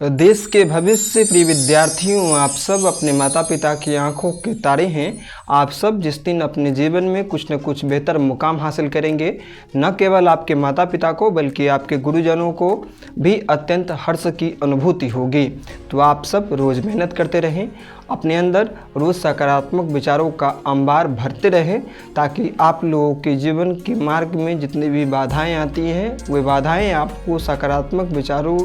देश के भविष्य प्रिय विद्यार्थियों, आप सब अपने माता पिता की आंखों के तारे हैं। आप सब जिस दिन अपने जीवन में कुछ न कुछ बेहतर मुकाम हासिल करेंगे, न केवल आपके माता पिता को बल्कि आपके गुरुजनों को भी अत्यंत हर्ष की अनुभूति होगी। तो आप सब रोज़ मेहनत करते रहें, अपने अंदर रोज़ सकारात्मक विचारों का अंबार भरते रहें, ताकि आप लोगों के जीवन के मार्ग में जितनी भी बाधाएँ आती हैं, वे बाधाएँ आपको सकारात्मक विचारों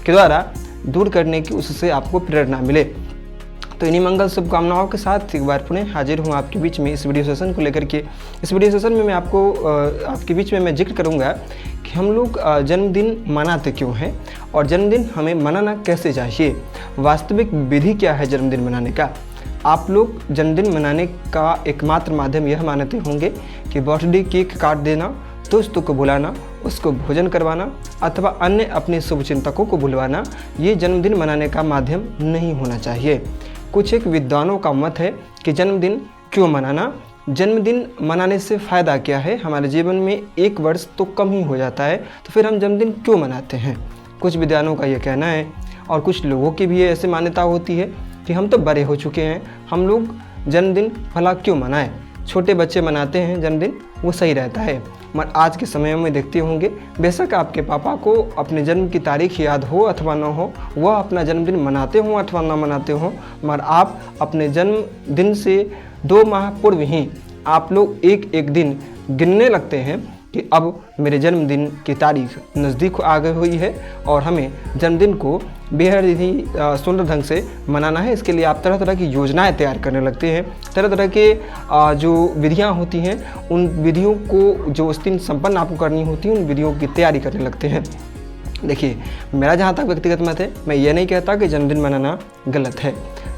के द्वारा दूर करने की उससे आपको प्रेरणा मिले। तो इन्हीं मंगल शुभकामनाओं के साथ एक बार पुनः हाजिर हूँ आपके बीच में इस वीडियो सेशन को लेकर के। इस वीडियो सेशन में मैं आपके बीच में मैं जिक्र करूँगा कि हम लोग जन्मदिन मनाते क्यों हैं और जन्मदिन हमें मनाना कैसे चाहिए, वास्तविक विधि क्या है जन्मदिन मनाने का। आप लोग जन्मदिन मनाने का एकमात्र माध्यम यह मानते होंगे कि बर्थडे केक काट देना, दोस्तों को बुलाना, उसको भोजन करवाना अथवा अन्य अपने शुभचिंतकों को बुलवाना, ये जन्मदिन मनाने का माध्यम नहीं होना चाहिए। कुछ एक विद्वानों का मत है कि जन्मदिन क्यों मनाना, जन्मदिन मनाने से फ़ायदा क्या है, हमारे जीवन में एक वर्ष तो कम ही हो जाता है, तो फिर हम जन्मदिन क्यों मनाते हैं। कुछ विद्वानों का यह कहना है और कुछ लोगों की भी ऐसे मान्यता होती है कि हम तो बड़े हो चुके हैं, हम लोग जन्मदिन भला क्यों मनाएं, छोटे बच्चे मनाते हैं जन्मदिन, वो सही रहता है। मगर आज के समय में देखते होंगे, बेशक आपके पापा को अपने जन्म की तारीख याद हो अथवा न हो, वह अपना जन्मदिन मनाते हों अथवा न मनाते हों, मगर आप अपने जन्मदिन से 2 माह पूर्व ही आप लोग एक एक दिन गिनने लगते हैं कि अब मेरे जन्मदिन की तारीख नज़दीक आ गई हुई है और हमें जन्मदिन को बेहद ही सुंदर ढंग से मनाना है। इसके लिए आप तरह तरह की योजनाएं तैयार करने लगते हैं, तरह तरह के जो विधियां होती हैं, उन विधियों को जो उस दिन संपन्न आपको करनी होती है, उन विधियों की तैयारी करने लगते हैं। देखिए, मेरा जहाँ तक व्यक्तिगत मत है, मैं ये नहीं कहता कि जन्मदिन मनाना गलत है,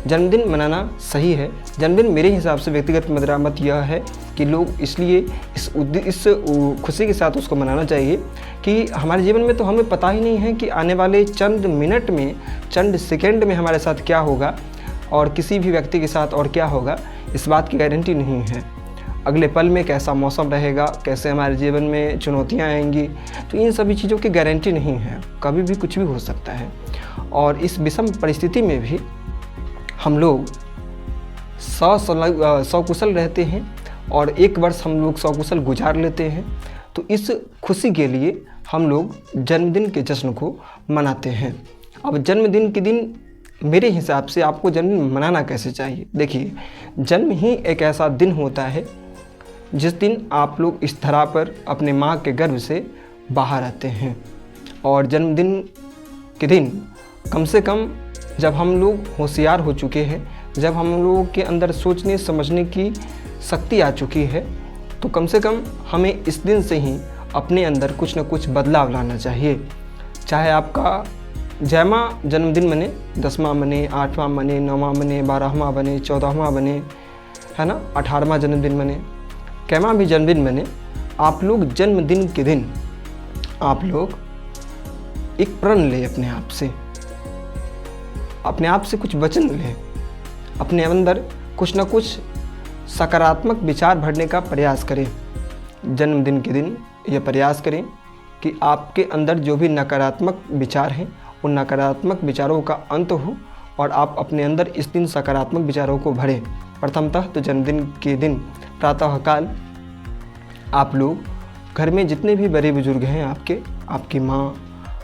जन्मदिन मनाना सही है। जन्मदिन मेरे हिसाब से व्यक्तिगत मेरा मत यह है कि लोग इसलिए इस खुशी के साथ उसको मनाना चाहिए कि हमारे जीवन में तो हमें पता ही नहीं है कि आने वाले चंद मिनट में, चंद सेकंड में हमारे साथ क्या होगा और किसी भी व्यक्ति के साथ और क्या होगा, इस बात की गारंटी नहीं है। अगले पल में कैसा मौसम रहेगा, कैसे हमारे जीवन में चुनौतियाँ आएंगी, तो इन सभी चीज़ों की गारंटी नहीं है, कभी भी कुछ भी हो सकता है। और इस विषम परिस्थिति में भी हम लोग सकुशल रहते हैं और एक वर्ष हम लोग सकुशल गुजार लेते हैं। तो इस खुशी के लिए हम लोग जन्मदिन के जश्न को मनाते हैं। अब जन्मदिन के दिन मेरे हिसाब से आपको जन्मदिन मनाना कैसे चाहिए। देखिए, जन्म ही एक ऐसा दिन होता है जिस दिन आप लोग इस धरा पर अपने माँ के गर्भ से बाहर आते हैं। और जन्मदिन के दिन कम से कम जब हम लोग होशियार हो चुके हैं, जब हम लोगों के अंदर सोचने समझने की शक्ति आ चुकी है, तो कम से कम हमें इस दिन से ही अपने अंदर कुछ न कुछ बदलाव लाना चाहिए। चाहे आपका जयमा जन्मदिन बने, 10वां बने, 8वां बने, 9वां बने, 12वां बने, 14वां बने, है ना, 18वां जन्मदिन बने, कैमा भी जन्मदिन बने, आप लोग जन्मदिन के दिन आप लोग एक प्रण ले, अपने आप से कुछ वचन लें, अपने अंदर कुछ न कुछ सकारात्मक विचार भरने का प्रयास करें। जन्मदिन के दिन यह प्रयास करें कि आपके अंदर जो भी नकारात्मक विचार हैं, उन नकारात्मक विचारों का अंत हो और आप अपने अंदर इस दिन सकारात्मक विचारों को भरें। प्रथमतः तो जन्मदिन के दिन प्रातःकाल आप लोग घर में जितने भी बड़े बुजुर्ग हैं, आपकी माँ,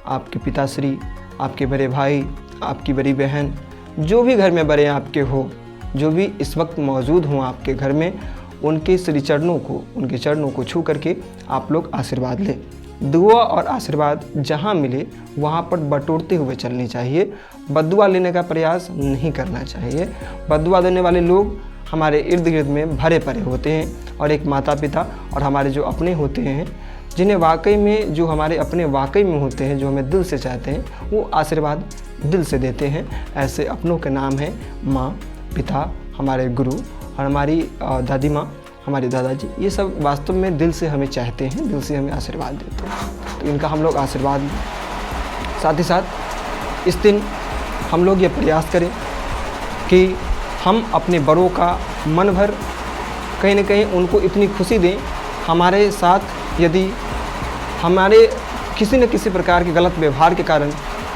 आपके पिताश्री, आपके बड़े भाई, आपकी बड़ी बहन, जो भी घर में बड़े आपके हो, जो भी इस वक्त मौजूद हों आपके घर में, उनके चरणों को छू करके आप लोग आशीर्वाद लें। दुआ और आशीर्वाद जहाँ मिले वहाँ पर बटोरते हुए चलनी चाहिए, बद्दुआ लेने का प्रयास नहीं करना चाहिए। बद्दुआ देने वाले लोग हमारे इर्द गिर्द में भरे पड़े होते हैं और एक माता पिता और हमारे जो अपने होते हैं, जिन्हें वाकई में, जो हमारे अपने वाकई में होते हैं, जो हमें दिल से चाहते हैं, वो आशीर्वाद दिल से देते हैं। ऐसे अपनों के नाम हैं माँ, पिता, हमारे गुरु और हमारी दादी माँ, हमारे दादाजी, ये सब वास्तव में दिल से हमें चाहते हैं, दिल से हमें आशीर्वाद देते हैं। तो इनका हम लोग आशीर्वाद लें। साथ ही साथ इस दिन हम लोग ये प्रयास करें कि हम अपने बड़ों का मन भर कहीं न कहीं उनको इतनी खुशी दें। हमारे साथ यदि हमारे किसी न किसी प्रकार के गलत व्यवहार के कारण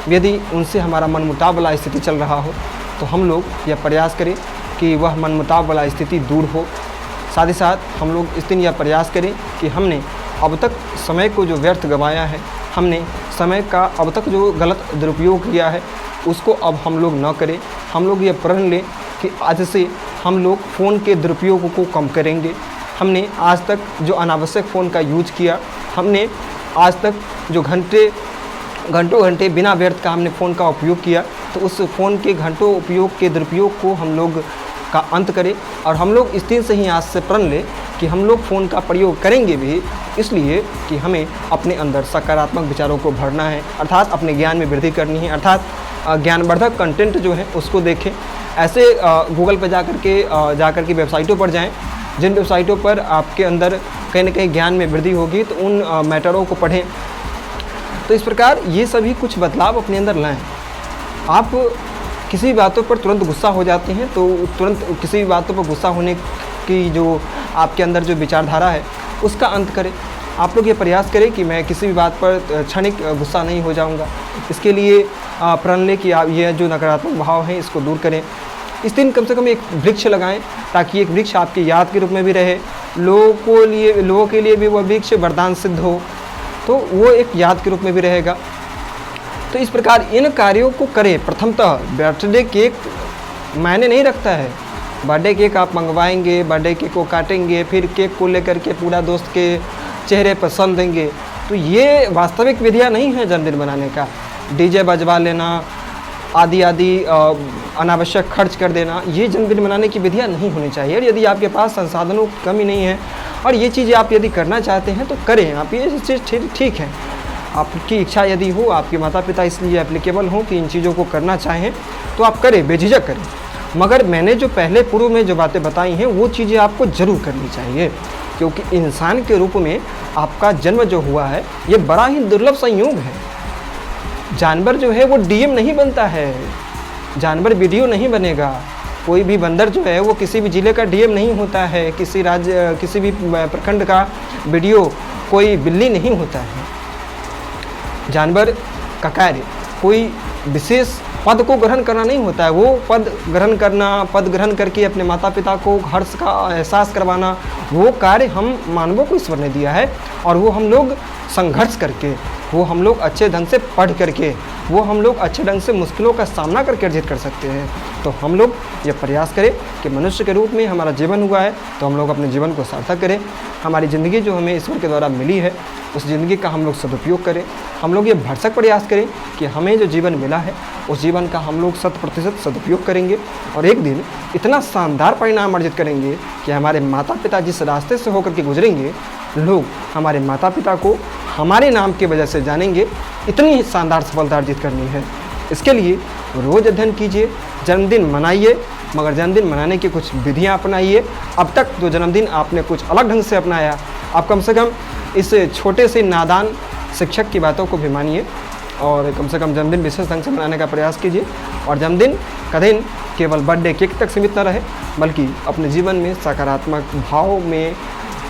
यदि उनसे हमारा मनमुटाव वाला स्थिति चल रहा हो तो हम लोग यह प्रयास करें कि वह मनमुटाव वाला स्थिति दूर हो। साथ ही साथ हम लोग इस दिन यह प्रयास करें कि हमने अब तक समय को जो व्यर्थ गंवाया है, हमने समय का अब तक जो गलत दुरुपयोग किया है, उसको अब हम लोग न करें। हम लोग ये प्रण लें कि आज से हम लोग फ़ोन के दुरुपयोग को कम करेंगे। हमने आज तक जो अनावश्यक फ़ोन का यूज किया, हमने आज तक जो घंटों घंटे बिना व्यर्थ का हमने फ़ोन का उपयोग किया, तो उस फ़ोन के घंटों उपयोग के दुरुपयोग को हम लोग का अंत करें। और हम लोग इस दिन से ही आज से प्रण लें कि हम लोग फ़ोन का प्रयोग करेंगे भी इसलिए कि हमें अपने अंदर सकारात्मक विचारों को भरना है, अर्थात अपने ज्ञान में वृद्धि करनी है, अर्थात ज्ञानवर्धक कंटेंट जो है उसको देखें। ऐसे गूगल पर जाकर के वेबसाइटों पर जाएं, जिन वेबसाइटों पर आपके अंदर कहीं ना कहीं ज्ञान में वृद्धि होगी, तो उन मैटरों को पढ़ें। तो इस प्रकार ये सभी कुछ बदलाव अपने अंदर लाएं। आप किसी बातों पर तुरंत गुस्सा हो जाते हैं, तो तुरंत किसी भी बातों पर गुस्सा होने की जो आपके अंदर जो विचारधारा है उसका अंत करें। आप लोग ये प्रयास करें कि मैं किसी भी बात पर क्षणिक गुस्सा नहीं हो जाऊंगा। इसके लिए प्रण लें कि आप ये जो नकारात्मक भाव हैं इसको दूर करें। इस दिन कम से कम एक वृक्ष लगाएं, ताकि एक वृक्ष आपकी याद के रूप में भी रहे, लोगों के लिए भी वह वृक्ष वरदान सिद्ध हो, तो वो एक याद के रूप में भी रहेगा। तो इस प्रकार इन कार्यों को करें। प्रथमतः बर्थडे केक मायने नहीं रखता है। बर्थडे केक आप मंगवाएंगे, बर्थडे केक को काटेंगे, फिर केक को लेकर के पूरा दोस्त के चेहरे पर सल देंगे, तो ये वास्तविक विधियाँ नहीं है जन्मदिन मनाने का। डीजे बजवा लेना, आदि अनावश्यक खर्च कर देना, ये जन्मदिन मनाने की विधियाँ नहीं होनी चाहिए। और यदि आपके पास संसाधनों की कमी नहीं है और ये चीज़ें आप यदि करना चाहते हैं तो करें। आप ये चीज़ ठीक है, आपकी इच्छा यदि हो, आपके माता पिता इसलिए एप्लीकेबल हों कि इन चीज़ों को करना चाहें, तो आप करें, बेझिझक करें। मगर मैंने जो पहले पूर्व में जो बातें बताई हैं वो चीज़ें आपको ज़रूर करनी चाहिए, क्योंकि इंसान के रूप में आपका जन्म जो हुआ है ये बड़ा ही दुर्लभ संयोग है। जानवर जो है वो डीएम नहीं बनता है, जानवर वीडियो नहीं बनेगा। कोई भी बंदर जो है वो किसी भी ज़िले का डीएम नहीं होता है, किसी भी प्रखंड का वीडियो कोई बिल्ली नहीं होता है। जानवर का कार्य कोई विशेष पद को ग्रहण करना नहीं होता है, वो पद ग्रहण करके अपने माता पिता को हर्ष का एहसास करवाना, वो कार्य हम मानवों को ईश्वर ने दिया है। और वो हम लोग संघर्ष करके, वो हम लोग अच्छे ढंग से पढ़ करके, वो हम लोग अच्छे ढंग से मुश्किलों का सामना करके अर्जित कर सकते हैं। तो हम लोग ये प्रयास करें कि मनुष्य के रूप में हमारा जीवन हुआ है, तो हम लोग अपने जीवन को सार्थक करें। हमारी ज़िंदगी जो हमें ईश्वर के द्वारा मिली है, उस ज़िंदगी का हम लोग सदुपयोग करें। हम लोग ये भरसक प्रयास करें कि हमें जो जीवन मिला है उस जीवन का हम लोग 100% सदुपयोग करेंगे, और एक दिन इतना शानदार परिणाम अर्जित करेंगे कि हमारे माता पिता जिस रास्ते से होकर के गुजरेंगे, लोग हमारे माता पिता को हमारे नाम की वजह से जानेंगे। इतनी शानदार सफलता अर्जित करनी है। इसके लिए रोज़ अध्ययन कीजिए, जन्मदिन मनाइए, मगर जन्मदिन मनाने की कुछ विधियाँ अपनाइए। अब तक जो जन्मदिन आपने कुछ अलग ढंग से अपनाया, आप कम से कम इस छोटे से नादान शिक्षक की बातों को भी मानिए और कम से कम जन्मदिन विशेष ढंग से मनाने का प्रयास कीजिए। और जन्मदिन का दिन केवल बर्थडे केक तक सीमित न रहे, बल्कि अपने जीवन में सकारात्मक भाव में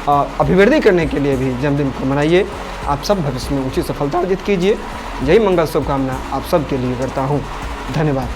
अभिवृद्धि करने के लिए भी जन्मदिन को मनाइए। आप सब भविष्य में ऊंची सफलता अर्जित कीजिए। जय मंगल शुभकामना आप सब के लिए करता हूँ। धन्यवाद।